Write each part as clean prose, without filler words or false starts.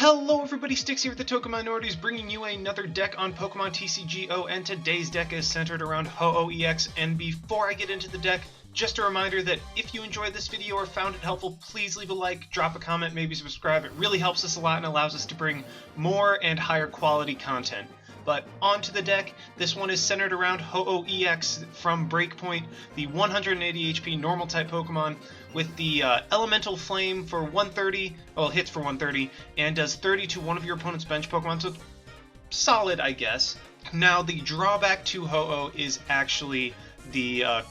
Hello everybody, Sticks here with the Token Minorities, bringing you another deck on Pokemon TCGO, and today's deck is centered around Ho-Oh EX. And before I get into the deck, just a reminder that if you enjoyed this video or found it helpful, please leave a like, drop a comment, maybe subscribe. It really helps us a lot and allows us to bring more and higher quality content. But onto the deck, this one is centered around Ho-Oh EX from BREAKpoint, the 180 HP normal type Pokemon with the Elemental Flame for 130, well, hits for 130, and does 30 to one of your opponent's bench Pokemon, so solid, I guess. Now, the drawback to Ho-Oh is actually the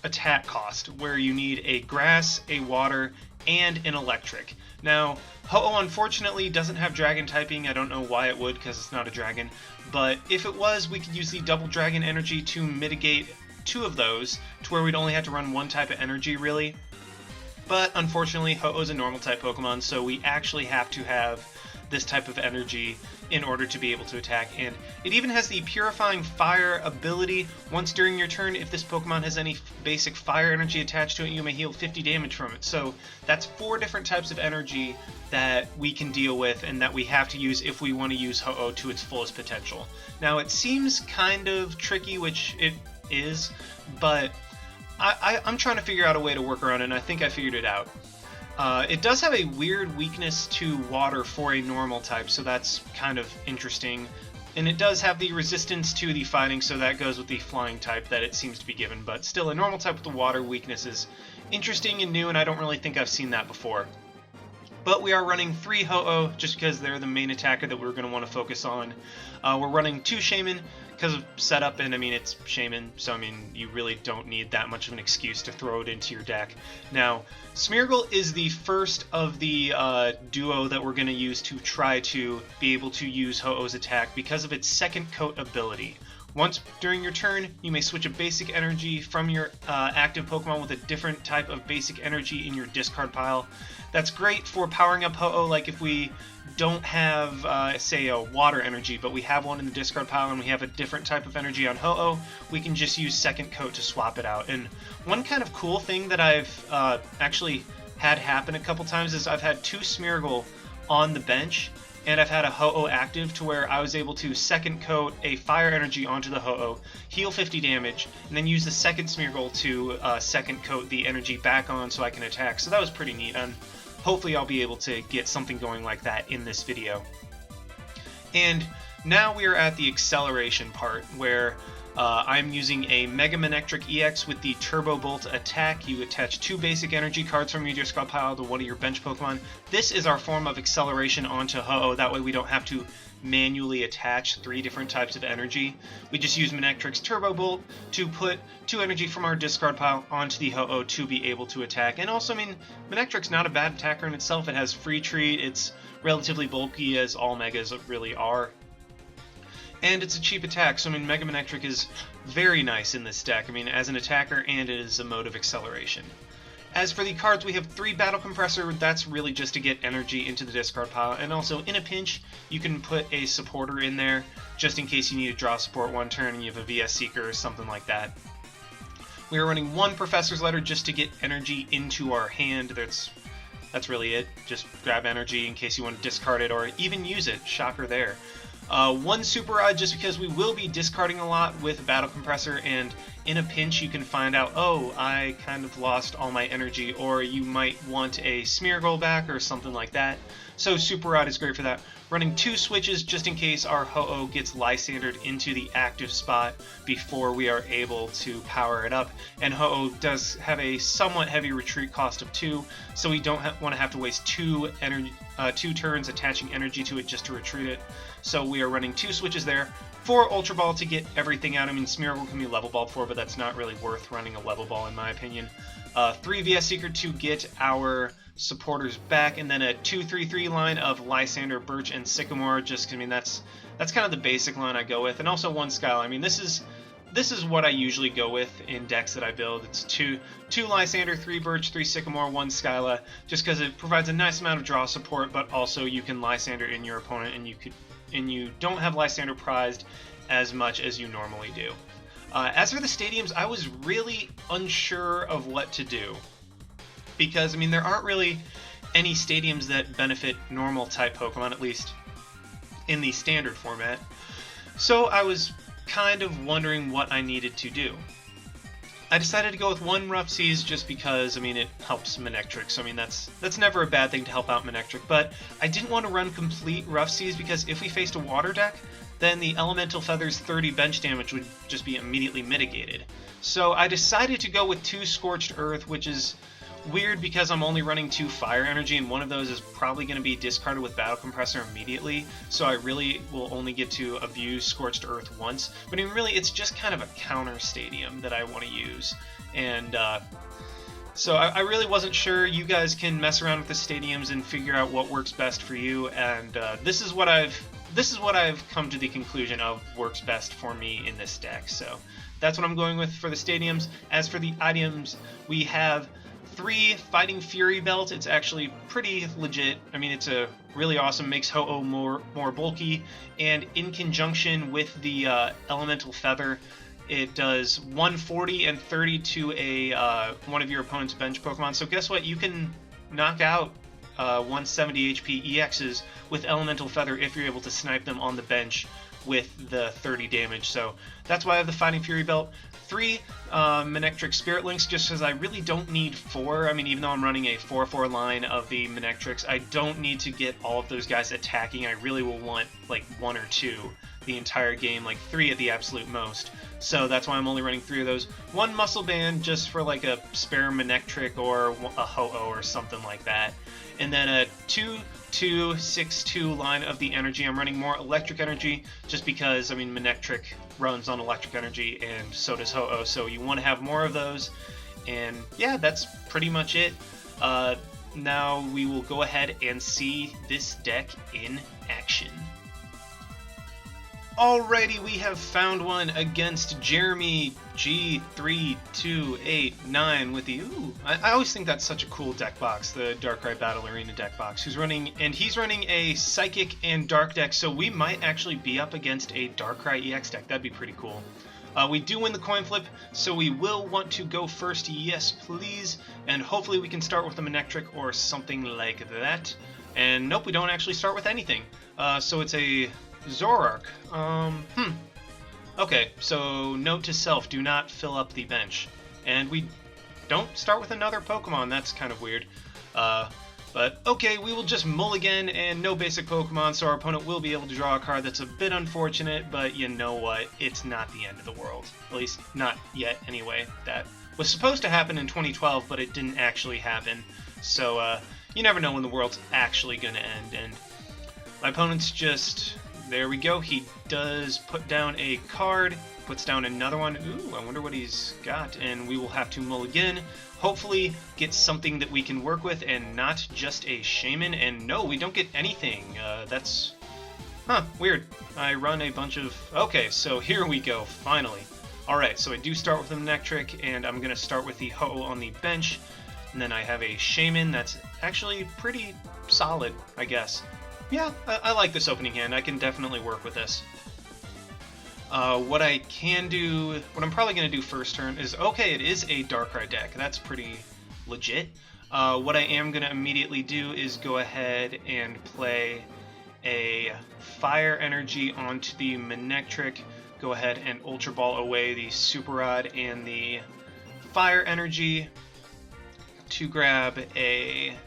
attack cost, where you need a Grass, a Water, and an Electric. Now, Ho-Oh unfortunately doesn't have Dragon typing. I don't know why it would, because it's not a Dragon. But if it was, we could use the Double Dragon energy to mitigate two of those, to where we'd only have to run one type of energy, really. But unfortunately, Ho-Oh's a normal type Pokemon, so we actually have to have this type of energy in order to be able to attack. And it even has the Purifying Fire ability. Once during your turn, if this Pokemon has any basic fire energy attached to it, you may heal 50 damage from it. So that's 4 different types of energy that we can deal with and that we have to use if we want to use Ho-Oh to its fullest potential. Now, it seems kind of tricky, which it is, but I'm trying to figure out a way to work around it, and I think I figured it out. It does have a weird weakness to water for a normal type, so that's kind of interesting. And it does have the resistance to the fighting, so that goes with the flying type that it seems to be given. But still, a normal type with the water weakness is interesting and new, and I don't really think I've seen that before. But we are running 3 Ho-Oh just because they're the main attacker that we're going to want to focus on. We're running 2 Shaman because of setup, and I mean, it's Shaman, so I mean, you really don't need that much of an excuse to throw it into your deck. Now, Smeargle is the first of the duo that we're going to use to try to be able to use Ho-Oh's attack because of its Second Coat ability. Once during your turn, you may switch a basic energy from your active Pokemon with a different type of basic energy in your discard pile. That's great for powering up Ho-Oh, like if we don't have, say, a water energy, but we have one in the discard pile and we have a different type of energy on Ho-Oh, we can just use Second Coat to swap it out. And one kind of cool thing that I've actually had happen a couple times is I've had 2 Smeargle on the bench, and I've had a Ho-Oh active to where I was able to Second Coat a fire energy onto the Ho-Oh, heal 50 damage, and then use the second Smeargle to Second Coat the energy back on so I can attack. So that was pretty neat, and hopefully I'll be able to get something going like that in this video. And now we are at the acceleration part, where I'm using a Mega Manectric EX with the Turbo Bolt attack. You attach 2 basic energy cards from your discard pile to one of your bench Pokemon. This is our form of acceleration onto Ho-Oh. That way we don't have to manually attach 3 different types of energy. We just use Manectric's Turbo Bolt to put 2 energy from our discard pile onto the Ho-Oh to be able to attack. And also, I mean, Manectric's not a bad attacker in itself. It has free treat. It's relatively bulky, as all Megas really are. And it's a cheap attack, so I mean, Mega Manectric is very nice in this deck, I mean, as an attacker, and it is a mode of acceleration. As for the cards, we have 3 Battle Compressor. That's really just to get energy into the discard pile, and also, in a pinch, you can put a supporter in there, just in case you need to draw support one turn and you have a VS Seeker or something like that. We are running 1 Professor's Letter just to get energy into our hand. That's really it. Just grab energy in case you want to discard it or even use it. Shocker there. 1 Super Rod just because we will be discarding a lot with Battle Compressor, and in a pinch you can find out, oh, I kind of lost all my energy, or you might want a Smeargle back or something like that. So Super Rod is great for that. Running 2 switches just in case our Ho-Oh gets Lysandered into the active spot before we are able to power it up. And Ho-Oh does have a somewhat heavy retreat cost of 2, so we don't want to have to waste 2 turns attaching energy to it just to retreat it. So we are running 2 switches there. 4 Ultra Ball to get everything out. I mean, Smeargle can be level balled for, but that's not really worth running a level ball in my opinion. 3 VS Seeker to get our supporters back, and then a 2-3-3 line of Lysander, Birch, and Sycamore. Just, I mean, that's kind of the basic line I go with, and also 1 Skyla. I mean, this is what I usually go with in decks that I build. It's 2 Lysander, 3 Birch, 3 Sycamore, 1 Skyla, just because it provides a nice amount of draw support, but also you can Lysander in your opponent, and you don't have Lysander prized as much as you normally do. As for the stadiums, I was really unsure of what to do, because I mean, there aren't really any stadiums that benefit normal type Pokemon, at least in the standard format. So I was kind of wondering what I needed to do. I decided to go with 1 Rough Seas just because, I mean, it helps Manectric, so I mean, that's never a bad thing to help out Manectric, but I didn't want to run complete Rough Seas because if we faced a water deck, then the Elemental Feather's 30 bench damage would just be immediately mitigated. So I decided to go with 2 Scorched Earth, which is weird because I'm only running 2 Fire Energy, and one of those is probably going to be discarded with Battle Compressor immediately, so I really will only get to abuse Scorched Earth once. But I mean, really, it's just kind of a counter stadium that I want to use, and so I really wasn't sure. You guys can mess around with the stadiums and figure out what works best for you, and this is what I've come to the conclusion of works best for me in this deck. So that's what I'm going with for the stadiums. As for the items, we have 3 Fighting Fury Belt. It's actually pretty legit. I mean, it's a really awesome, makes Ho-Oh more bulky, and in conjunction with the Elemental Feather, it does 140 and 30 to a one of your opponent's bench Pokemon. So guess what? You can knock out 170 HP EXs with Elemental Feather if you're able to snipe them on the bench with the 30 damage. So that's why I have the Fighting Fury Belt. 3 Manectric Spirit Links, just because I really don't need 4. I mean, even though I'm running a 4-4 line of the Manectrics, I don't need to get all of those guys attacking. I really will want like 1 or 2 the entire game, like 3 at the absolute most. So that's why I'm only running 3 of those. 1 Muscle Band just for like a spare Manectric or a Ho-Oh or something like that. And then a 2-2-6-2 line of the energy. I'm running more electric energy just because, I mean, Manectric runs on electric energy and so does Ho-Oh, so you want to have more of those. And yeah, that's pretty much it. Now we will go ahead and see this deck in action. Alrighty, we have found one against Jeremy G3289 with the I always think that's such a cool deck box, the Darkrai Battle Arena deck box. He's running a Psychic and Dark deck, so we might actually be up against a Darkrai EX deck. That'd be pretty cool. We do win the coin flip, so we will want to go first, yes please, and hopefully we can start with a Manectric or something like that. And nope, we don't actually start with anything. So it's a Zoroark. Okay, so note to self, do not fill up the bench. And we don't start with another Pokemon, that's kind of weird. But okay, we will just mulligan and no basic Pokemon, so our opponent will be able to draw a card. That's a bit unfortunate, but you know what? It's not the end of the world. At least, not yet anyway. That was supposed to happen in 2012, but it didn't actually happen. So, you never know when the world's actually going to end. And my opponent's just... There we go. He does put down a card, puts down another one. Ooh, I wonder what he's got. And we will have to mulligan. Hopefully get something that we can work with and not just a Shaman. And no, we don't get anything. That's... Huh, weird. I run a bunch of... Okay, so here we go, finally. Alright, so I do start with a Manectric, and I'm going to start with the Ho-Oh on the bench. And then I have a Shaman that's actually pretty solid, I guess. Yeah, I like this opening hand. I can definitely work with this. What I can do, what I'm probably going to do first turn is, okay, it is a Darkrai deck. That's pretty legit. What I am going to immediately do is go ahead and play a Fire Energy onto the Manectric. Go ahead and Ultra Ball away the Super Rod and the Fire Energy to grab a...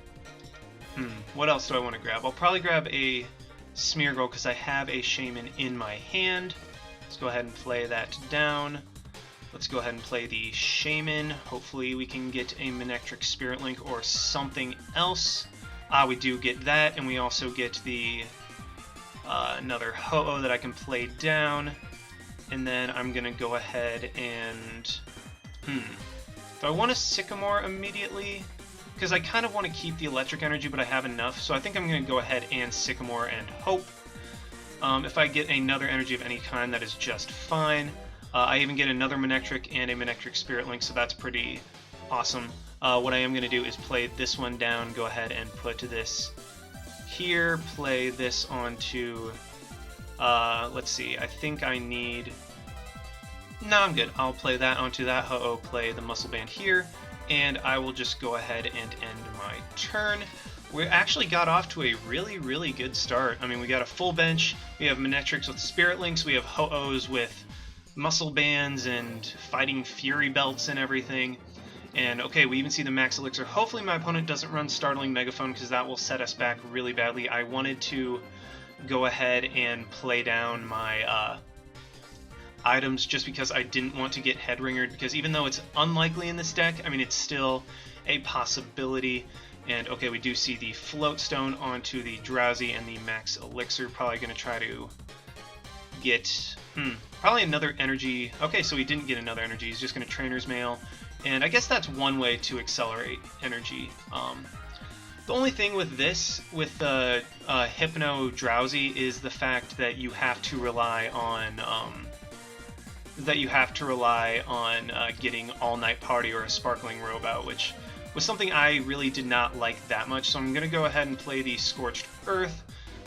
what else do I want to grab? I'll probably grab a Smeargle because I have a Shaman in my hand. Let's go ahead and play that down. Let's go ahead and play the Shaman. Hopefully we can get a Manectric Spirit Link or something else. We do get that, and we also get the another Ho-Oh that I can play down. And then I'm going to go ahead and... Do I want a Sycamore immediately? Because I kind of want to keep the electric energy, but I have enough. So I think I'm going to go ahead and Sycamore and hope. If I get another energy of any kind, that is just fine. I even get another Manectric and a Manectric Spirit Link, so that's pretty awesome. What I am going to do is play this one down, go ahead and put this here, play this onto... let's see, I think I need... No, I'm good. I'll play that onto that Ho-Oh, play the Muscle Band here. And I will just go ahead and end my turn. we actually got off to a really, really good start. I mean, we got a full bench, we have Manectrics with Spirit Links, we have Ho-Ohs with Muscle Bands and Fighting Fury Belts and everything. And okay, we even see the Max Elixir. Hopefully my opponent doesn't run Startling Megaphone, because that will set us back really badly. I wanted to go ahead and play down my items just because I didn't want to get Headringered, because even though it's unlikely in this deck, I mean, it's still a possibility. And okay, we do see the Float Stone onto the Drowsy and the Max Elixir. Probably going to try to get probably another energy. Okay, so he didn't get another energy. He's just going to Trainer's Mail. And I guess that's one way to accelerate energy. The only thing with this, with the Hypno Drowsy, is the fact that you have to rely on getting All Night Party or a Sparkling Robe out, which was something I really did not like that much. So I'm going to go ahead and play the Scorched Earth,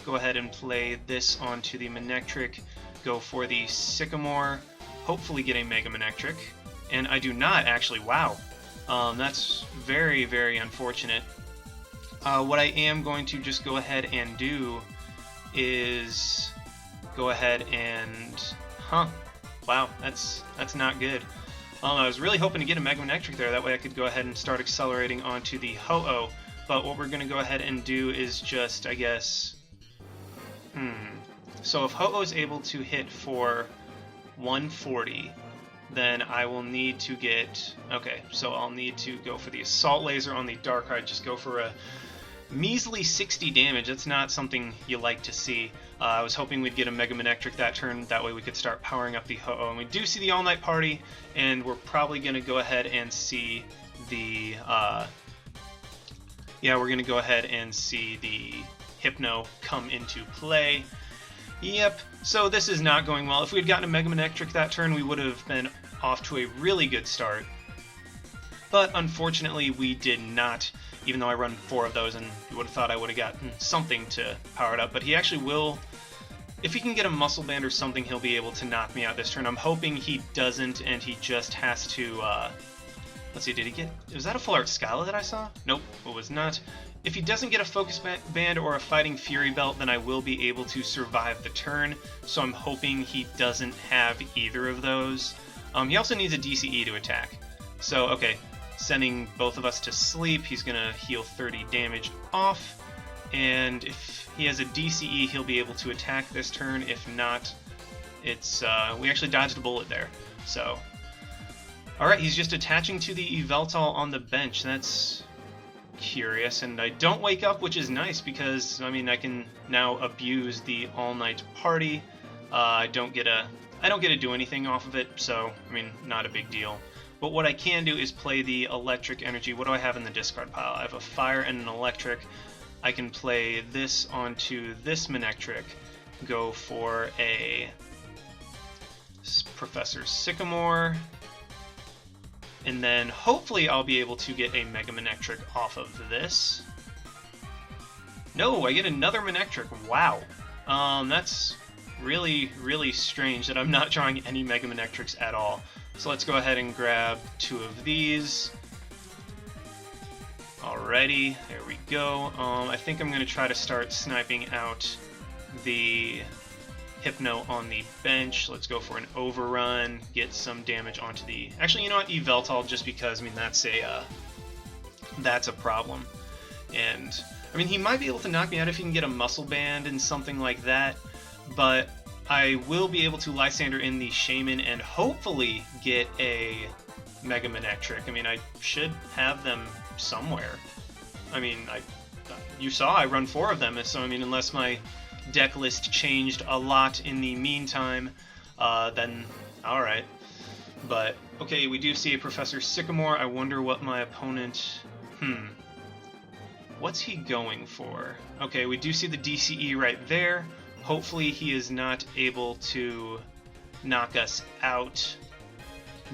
go ahead and play this onto the Manectric, go for the Sycamore, hopefully get a Mega Manectric. And I do not, actually. Wow. That's very, very unfortunate. What I am going to just go ahead and do is go ahead and... Wow, that's not good. I was really hoping to get a Mega Manectric there. That way I could go ahead and start accelerating onto the Ho-Oh. But what we're going to go ahead and do is just, I guess... So if Ho-Oh is able to hit for 140... then I will need to get... Okay, so I'll need to go for the Assault Laser on the Darkrai, just go for a measly 60 damage. That's not something you like to see. I was hoping we'd get a Mega Manectric that turn, that way we could start powering up the Ho-Oh. And we do see the All Night Party, and we're probably going to go ahead and see the... we're going to go ahead and see the Hypno come into play. Yep, so this is not going well. If we had gotten a Mega Manectric that turn, we would have been off to a really good start. But unfortunately, we did not, even though I run 4 of those, and you would have thought I would have gotten something to power it up. But he actually will, if he can get a Muscle Band or something, he'll be able to knock me out this turn. I'm hoping he doesn't, and he just has to... let's see, did he get... Was that a Full Art Scala that I saw? Nope, it was not. If he doesn't get a Focus Band or a Fighting Fury Belt, then I will be able to survive the turn, so I'm hoping he doesn't have either of those. He also needs a DCE to attack. So, okay, sending both of us to sleep, he's going to heal 30 damage off, and if he has a DCE, he'll be able to attack this turn. If not, it's... we actually dodged a bullet there, so... Alright, he's just attaching to the Yveltal on the bench. That's... curious, and I don't wake up, which is nice because I mean I can now abuse the All Night Party. I don't get to do anything off of it, so I mean, not a big deal. But what I can do is play the Electric Energy. What do I have in the discard pile? I have a Fire and an Electric. I can play this onto this Manectric, go for a Professor Sycamore, and then hopefully I'll be able to get a Mega Manectric off of this. No, I get another Manectric. Wow. That's really, really strange that I'm not drawing any Mega Manectrics at all. So let's go ahead and grab 2 of these. Alrighty, there we go. I think I'm going to try to start sniping out the Hypno on the bench. Let's go for an Overrun, get some damage onto the... Actually, you know what? Yveltal, just because, I mean, that's a problem. And, I mean, he might be able to knock me out if he can get a Muscle Band and something like that, but I will be able to Lysander in the Shaman and hopefully get a Mega Manectric. I mean, I should have them somewhere. I mean, you saw I run 4 of them, so I mean, unless my deck list changed a lot in the meantime, then alright. But, okay, we do see a Professor Sycamore. I wonder what my opponent... What's he going for? Okay, we do see the DCE right there. Hopefully he is not able to knock us out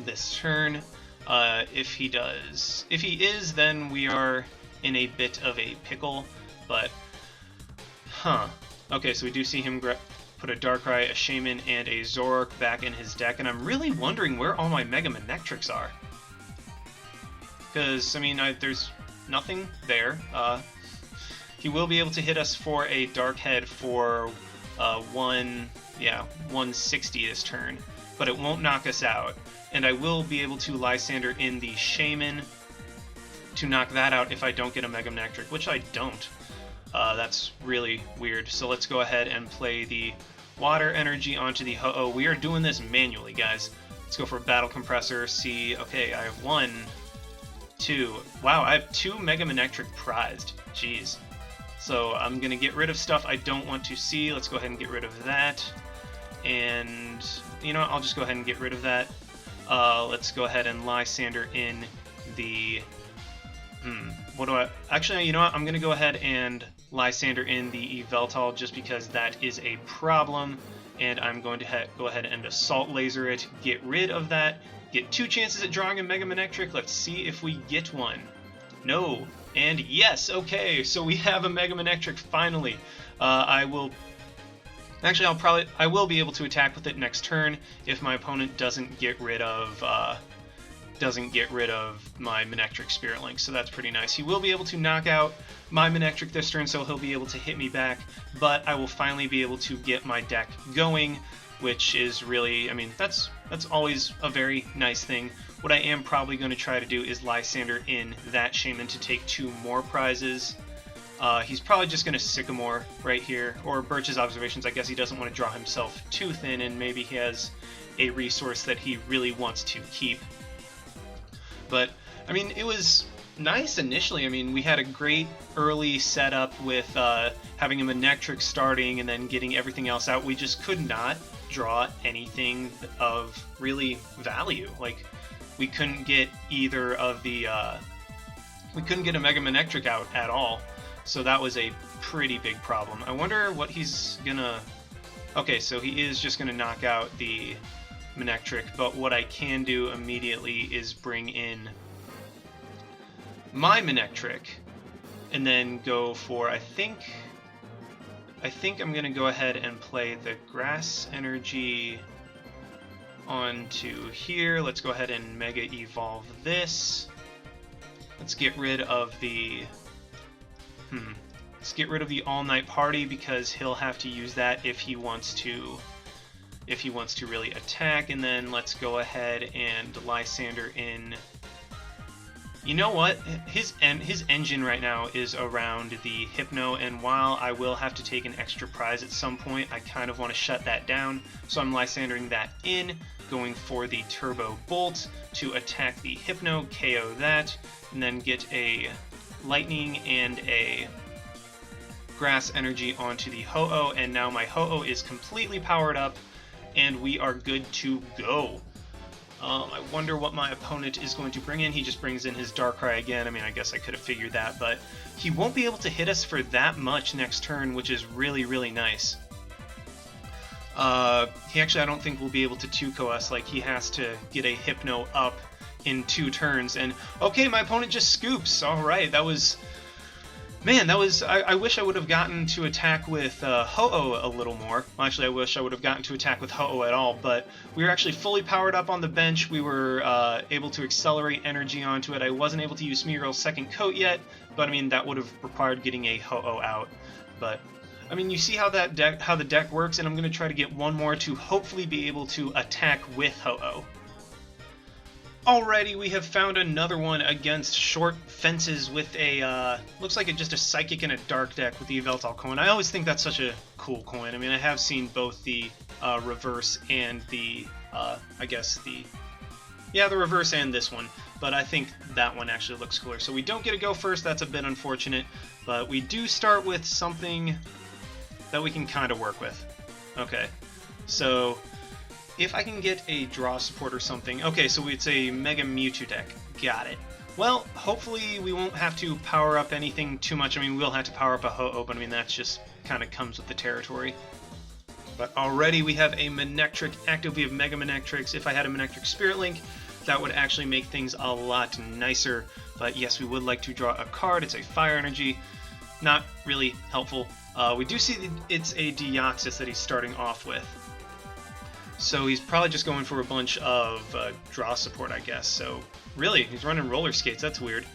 this turn. If he does. If he is, then we are in a bit of a pickle, but... Okay, so we do see him put a Darkrai, a Shaman, and a Zoroark back in his deck, and I'm really wondering where all my Mega Manectrics are. Because, I mean, there's nothing there. he will be able to hit us for a Dark Head for 160 this turn, but it won't knock us out. And I will be able to Lysander in the Shaman to knock that out if I don't get a Mega Manectric, which I don't. That's really weird. So let's go ahead and play the Water Energy onto the Ho-Oh. We are doing this manually, guys. Let's go for Battle Compressor, see, okay, I have 1, 2, wow, I have 2 Mega Manectric prized, jeez. So I'm going to get rid of stuff I don't want to see. Let's go ahead and get rid of that. And, you know what, I'll just go ahead and get rid of that. Let's go ahead and Lysander in the... what do I... Actually, you know what, I'm going to go ahead and Lysander in the Yveltal just because that is a problem. And I'm going to go ahead and Assault Laser it, get rid of that, get 2 chances at drawing a Mega Manectric. Let's see if we get one. No. And yes, okay, so we have a Mega Manectric finally. I will be able to attack with it next turn if my opponent doesn't get rid of my Manectric Spirit Link, so that's pretty nice. He will be able to knock out my Manectric this turn, so he'll be able to hit me back, but I will finally be able to get my deck going, which is really, I mean, that's always a very nice thing. What I am probably going to try to do is Lysander in that Shaman to take 2 more prizes. He's probably just going to Sycamore right here, or Birch's Observations. I guess he doesn't want to draw himself too thin, and maybe he has a resource that he really wants to keep. But, I mean, it was nice initially. I mean, we had a great early setup with having a Manectric starting and then getting everything else out. We just could not draw anything of really value. Like, we couldn't get either of the... we couldn't get a Mega Manectric out at all. So that was a pretty big problem. I wonder what he's gonna... Okay, so he is just gonna knock out the Manectric, but what I can do immediately is bring in my Manectric and then go for, I think I'm gonna go ahead and play the Grass Energy onto here. Let's go ahead and Mega Evolve this. Let's get rid of the let's get rid of the All Night Party because he'll have to use that if he wants to really attack. And then let's go ahead and Lysander in. You know what? His engine right now is around the Hypno, and while I will have to take an extra prize at some point, I kind of want to shut that down. So I'm Lysandering that in, going for the Turbo Bolt to attack the Hypno, KO that, and then get a Lightning and a Grass Energy onto the Ho-Oh, and now my Ho-Oh is completely powered up, and we are good to go. I wonder what my opponent is going to bring in. He just brings in his Darkrai again. I mean, I guess I could have figured that, but he won't be able to hit us for that much next turn, which is really, really nice. He actually, I don't think will be able to 2-ko us. Like, he has to get a Hypno up in 2 turns, and okay, my opponent just scoops. All right, that was... Man, that was... I wish I would have gotten to attack with Ho-Oh a little more. Well, actually, I wish I would have gotten to attack with Ho-Oh at all, but we were actually fully powered up on the bench. We were able to accelerate energy onto it. I wasn't able to use Smearl's second coat yet, but I mean, that would have required getting a Ho-Oh out. But, I mean, you see how the deck works, and I'm going to try to get one more to hopefully be able to attack with Ho-Oh. Alrighty, we have found another one against Short Fences with a, looks like just a Psychic and a Dark deck with the Yveltal coin. I always think that's such a cool coin. I mean, I have seen both the reverse and the, I guess the reverse and this one, but I think that one actually looks cooler. So we don't get to go first, that's a bit unfortunate, but we do start with something that we can kind of work with. Okay, so... if I can get a draw support or something... Okay, so it's a Mega Mewtwo deck. Got it. Well, hopefully we won't have to power up anything too much. I mean, we'll have to power up a Ho-Oh, but I mean, that's just kind of comes with the territory. But already we have a Manectric active. We have Mega Manectrics. If I had a Manectric Spirit Link, that would actually make things a lot nicer. But yes, we would like to draw a card. It's a Fire Energy. Not really helpful. We do see it's a Deoxys that he's starting off with. So he's probably just going for a bunch of draw support, I guess. So really, he's running Roller Skates. That's weird.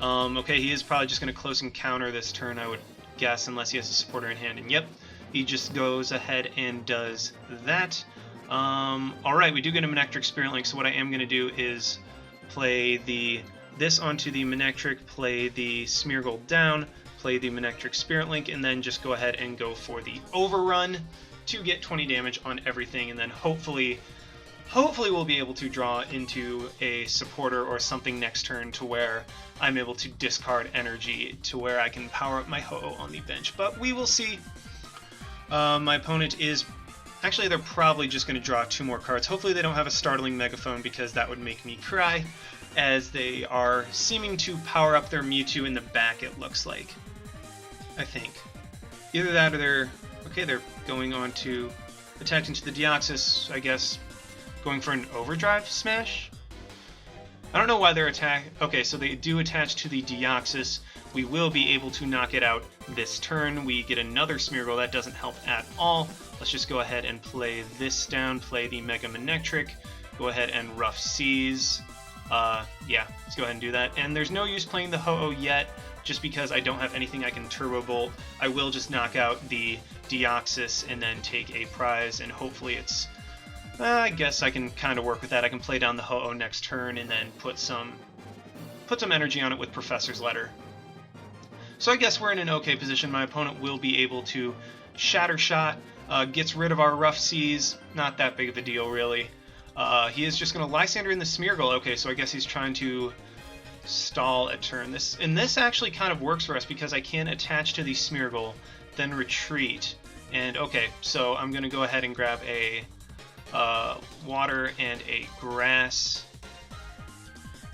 Okay, he is probably just going to close encounter this turn, I would guess, unless he has a supporter in hand. And yep, he just goes ahead and does that. Alright, we do get a Manectric Spirit Link, so what I am going to do is play this onto the Manectric, play the Smeargle down, play the Manectric Spirit Link, and then just go ahead and go for the Overrun to get 20 damage on everything, and then hopefully we'll be able to draw into a supporter or something next turn to where I'm able to discard energy to where I can power up my Ho-Oh on the bench. But we will see. My opponent is... Actually, they're probably just going to draw 2 more cards. Hopefully they don't have a Startling Megaphone, because that would make me cry, as they are seeming to power up their Mewtwo in the back, it looks like. I think. Either that or they're... Okay, they're going on to attack into the Deoxys, I guess. Going for an Overdrive Smash? I don't know why they're Okay, so they do attach to the Deoxys. We will be able to knock it out this turn. We get another Smeargle. That doesn't help at all. Let's just go ahead and play this down. Play the Mega Manectric. Go ahead and Rough Seas. Yeah, let's go ahead and do that. And there's no use playing the Ho-Oh yet, just because I don't have anything I can Turbo Bolt. I will just knock out the Deoxys and then take a prize, and hopefully it's... I guess I can kind of work with that. I can play down the Ho-Oh next turn and then put some energy on it with Professor's Letter. So I guess we're in an okay position. My opponent will be able to Shatter Shot, gets rid of our Rough Seas. Not that big of a deal, really. He is just going to Lysander in the Smeargle. Okay, so I guess he's trying to stall a turn. This actually kind of works for us, because I can attach to the Smeargle, then retreat. And okay, so I'm going to go ahead and grab a water and a grass.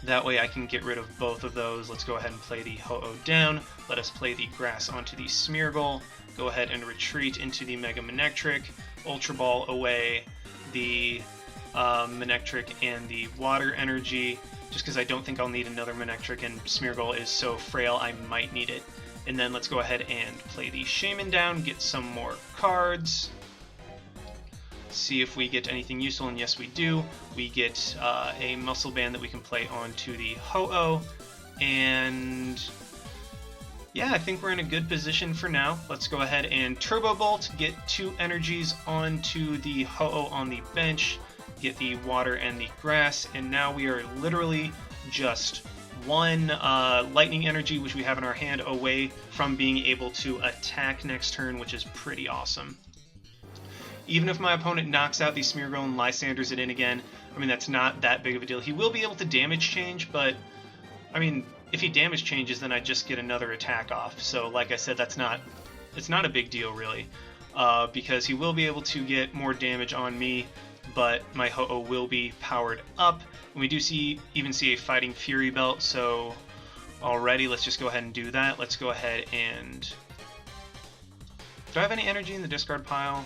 That way I can get rid of both of those. Let's go ahead and play the Ho-Oh down. Let us play the grass onto the Smeargle. Go ahead and retreat into the Mega Manectric. Ultra Ball away the Manectric and the water energy, just because I don't think I'll need another Manectric, and Smeargle is so frail I might need it. And then let's go ahead and play the Shaman down, get some more cards. See if we get anything useful, and yes we do. We get a Muscle Band that we can play onto the Ho-Oh, and yeah, I think we're in a good position for now. Let's go ahead and Turbo Bolt, get 2 energies onto the Ho-Oh on the bench, get the water and the grass, and now we are literally just 1 lightning energy, which we have in our hand, away from being able to attack next turn, which is pretty awesome. Even if my opponent knocks out the Smeargle and Lysanders it in again, I mean, that's not that big of a deal. He will be able to damage change, but, I mean, if he damage changes, then I just get another attack off. So, like I said, it's not a big deal, really, because he will be able to get more damage on me, but my Ho-Oh will be powered up. And we do even see a Fighting Fury Belt, so already let's just go ahead and do that. Let's go ahead and... Do I have any energy in the discard pile?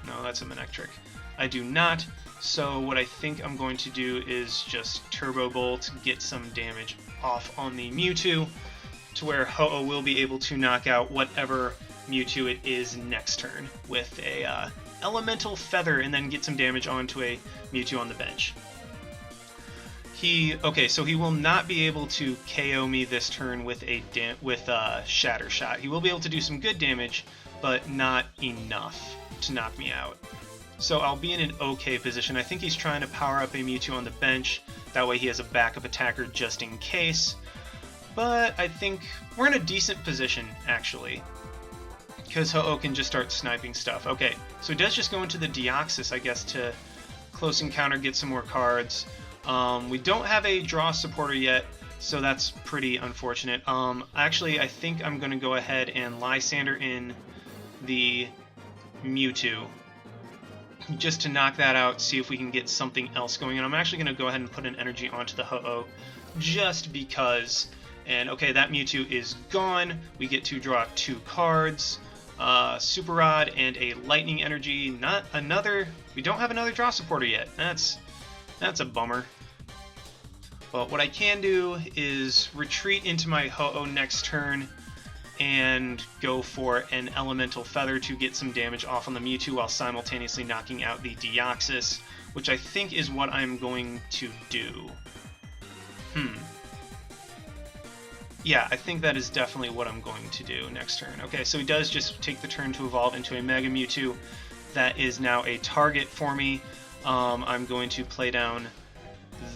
No, that's a Manectric. I do not, so what I think I'm going to do is just Turbo Bolt, get some damage off on the Mewtwo, to where Ho-Oh will be able to knock out whatever Mewtwo it is next turn with a Elemental Feather, and then get some damage onto a Mewtwo on the bench. Okay, so he will not be able to KO me this turn with Shatter Shot. He will be able to do some good damage, but not enough to knock me out. So I'll be in an okay position. I think he's trying to power up a Mewtwo on the bench. That way he has a backup attacker just in case. But I think we're in a decent position, actually, because Ho-Oh can just start sniping stuff. Okay, so he does just go into the Deoxys, I guess, to close encounter, get some more cards. We don't have a draw supporter yet, so that's pretty unfortunate. Actually, I think I'm going to go ahead and Lysander in the Mewtwo, just to knock that out, see if we can get something else going on. I'm actually going to go ahead and put an energy onto the Ho-Oh, just because. And okay, that Mewtwo is gone. We get to draw 2 cards, Super Rod and a Lightning Energy. We don't have another draw supporter yet. That's a bummer. But what I can do is retreat into my Ho-Oh next turn and go for an Elemental Feather to get some damage off on the Mewtwo while simultaneously knocking out the Deoxys, which I think is what I'm going to do. Yeah, I think that is definitely what I'm going to do next turn. Okay, so he does just take the turn to evolve into a Mega Mewtwo. That is now a target for me. I'm going to play down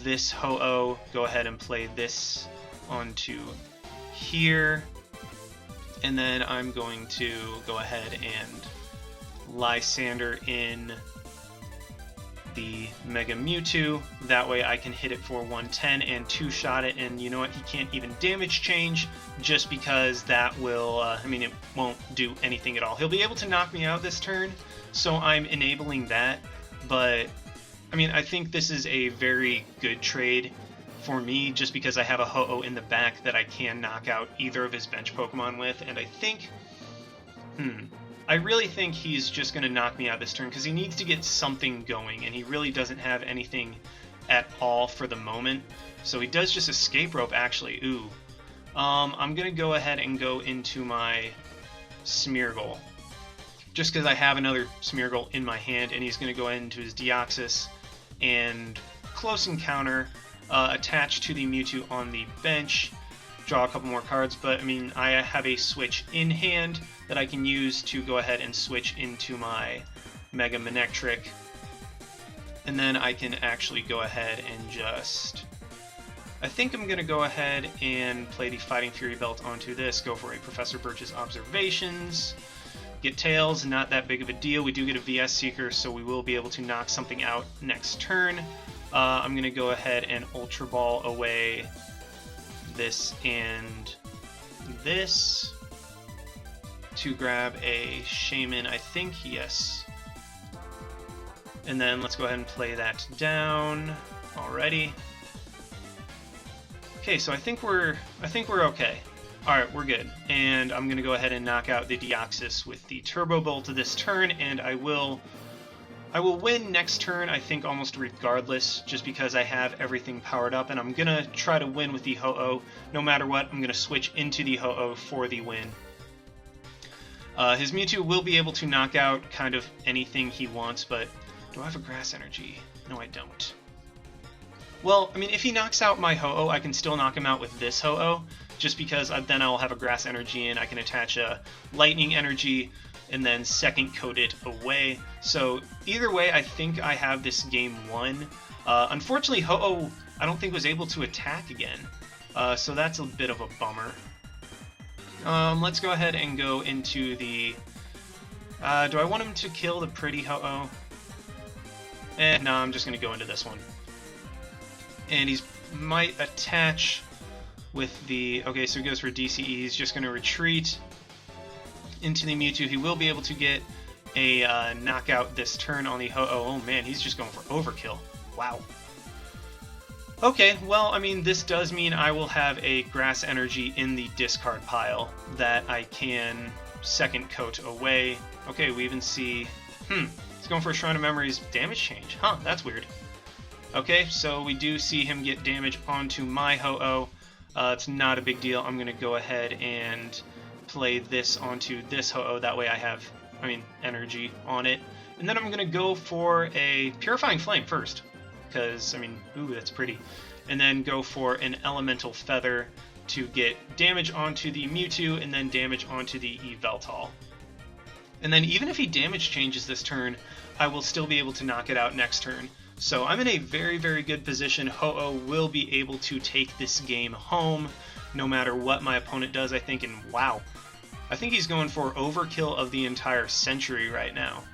this Ho-Oh, go ahead and play this onto here, and then I'm going to go ahead and Lysander in the Mega Mewtwo. That way I can hit it for 110 and two-shot it, and you know what, he can't even damage change just because that will, I mean, it won't do anything at all. He'll be able to knock me out this turn, so I'm enabling that, but I mean, I think this is a very good trade for me just because I have a Ho-Oh in the back that I can knock out either of his bench Pokemon with, and I think, I really think he's just going to knock me out this turn because he needs to get something going, and he really doesn't have anything at all for the moment. So he does just Escape Rope, actually. Ooh. I'm going to go ahead and go into my Smeargle, just because I have another Smeargle in my hand, and he's going to go into his Deoxys and Close Encounter, attach to the Mewtwo on the bench, draw a couple more cards, but I mean, I have a switch in hand that I can use to go ahead and switch into my Mega Manectric, and then I can actually go ahead and just, I think I'm going to go ahead and play the Fighting Fury Belt onto this, go for a Professor Birch's Observations, get Tails, not that big of a deal. We do get a VS Seeker, so we will be able to knock something out next turn. I'm going to go ahead and Ultra Ball away this and this to grab a Shaman, I think, yes. And then let's go ahead and play that down already. Okay, so I think we're okay. Alright, we're good. And I'm gonna go ahead and knock out the Deoxys with the Turbo Bolt this turn, and I will win next turn, I think, almost regardless, just because I have everything powered up, and I'm gonna try to win with the Ho-Oh. No matter what, I'm gonna switch into the Ho-Oh for the win. His Mewtwo will be able to knock out kind of anything he wants, but do I have a Grass Energy? No, I don't. Well, I mean, if he knocks out my Ho-Oh, I can still knock him out with this Ho-Oh, just because then I'll have a Grass Energy and I can attach a Lightning Energy and then second coat it away. So either way, I think I have this game won. Unfortunately, Ho-Oh, I don't think was able to attack again, so that's a bit of a bummer. Let's go ahead and go into the... do I want him to kill the pretty Ho-Oh? No, I'm just going to go into this one. And he might attach with the... Okay, so he goes for DCE. He's just going to retreat into the Mewtwo. He will be able to get a knockout this turn on the Ho-Oh. Oh man, he's just going for overkill. Wow. Okay, well, I mean, this does mean I will have a Grass Energy in the discard pile that I can second coat away. Okay, we even see... he's going for a Shrine of Memories damage change. Huh, that's weird. Okay, so we do see him get damage onto my Ho-Oh. It's not a big deal. I'm going to go ahead and play this onto this Ho-Oh. That way I have, energy on it. And then I'm going to go for a Purifying Flame first. Because, ooh, that's pretty. And then go for an Elemental Feather to get damage onto the Mewtwo and then damage onto the Yveltal. And then even if he damage changes this turn, I will still be able to knock it out next turn. So I'm in a very, very good position. Ho-Oh will be able to take this game home no matter what my opponent does, I think. And wow, I think he's going for overkill of the entire century right now.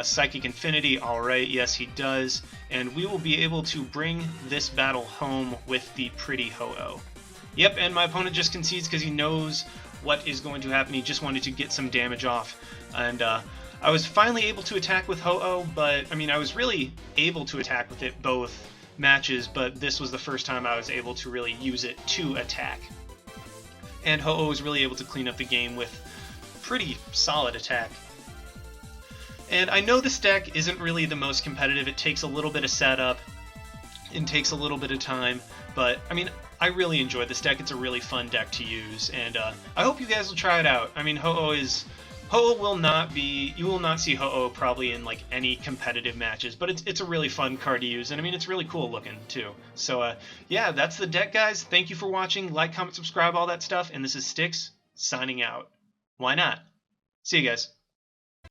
Psychic Infinity, alright, yes he does. And we will be able to bring this battle home with the pretty Ho-Oh. Yep, and my opponent just concedes because he knows what is going to happen. He just wanted to get some damage off. And I was finally able to attack with Ho-Oh, but I was really able to attack with it both matches, but this was the first time I was able to really use it to attack. And Ho-Oh was really able to clean up the game with pretty solid attack. And I know this deck isn't really the most competitive. It takes a little bit of setup and takes a little bit of time, but I really enjoy this deck. It's a really fun deck to use, and I hope you guys will try it out. Ho-Oh is Ho-Oh will not be, you will not see Ho-Oh probably in like any competitive matches, but it's a really fun card to use, and I mean it's really cool looking too. So yeah, that's the deck, guys. Thank you for watching. Like, comment, subscribe, all that stuff, and this is Styx signing out. Why not? See you guys.